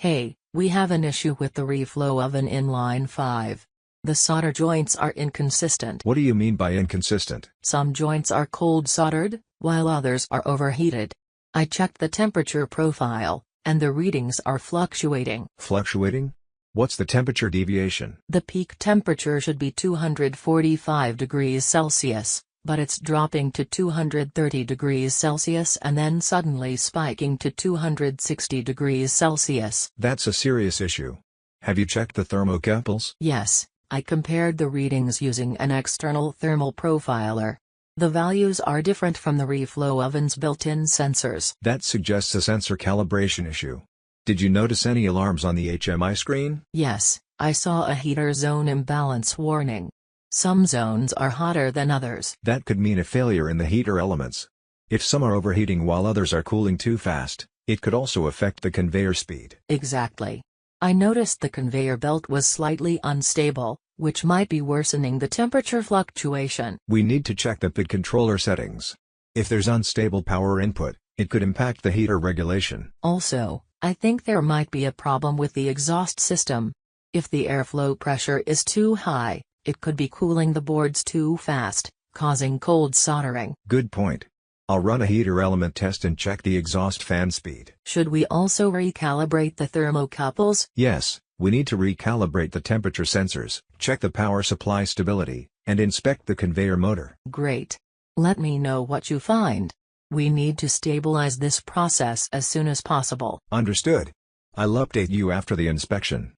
Hey, we have an issue with the reflow oven in line 5. The solder joints are inconsistent. What do you mean by inconsistent? Some joints are cold soldered, while others are overheated. I checked the temperature profile, and the readings are fluctuating. Fluctuating? What's the temperature deviation? The peak temperature should be 245 degrees Celsius, but it's dropping to 230 degrees Celsius and then suddenly spiking to 260 degrees Celsius. That's a serious issue. Have you checked the thermocouples? Yes, I compared the readings using an external thermal profiler. The values are different from the reflow oven's built-in sensors. That suggests a sensor calibration issue. Did you notice any alarms on the HMI screen? Yes, I saw a heater zone imbalance warning. Some zones are hotter than others. That could mean a failure in the heater elements. If some are overheating while others are cooling too fast, it could also affect the conveyor speed. Exactly. I noticed the conveyor belt was slightly unstable, which might be worsening the temperature fluctuation. We need to check the PID controller settings. If there's unstable power input, it could impact the heater regulation. Also, I think there might be a problem with the exhaust system. If the airflow pressure is too high, it could be cooling the boards too fast, causing cold soldering. Good point. I'll run a heater element test and check the exhaust fan speed. Should we also recalibrate the thermocouples? Yes, we need to recalibrate the temperature sensors, check the power supply stability, and inspect the conveyor motor. Great. Let me know what you find. We need to stabilize this process as soon as possible. Understood. I'll update you after the inspection.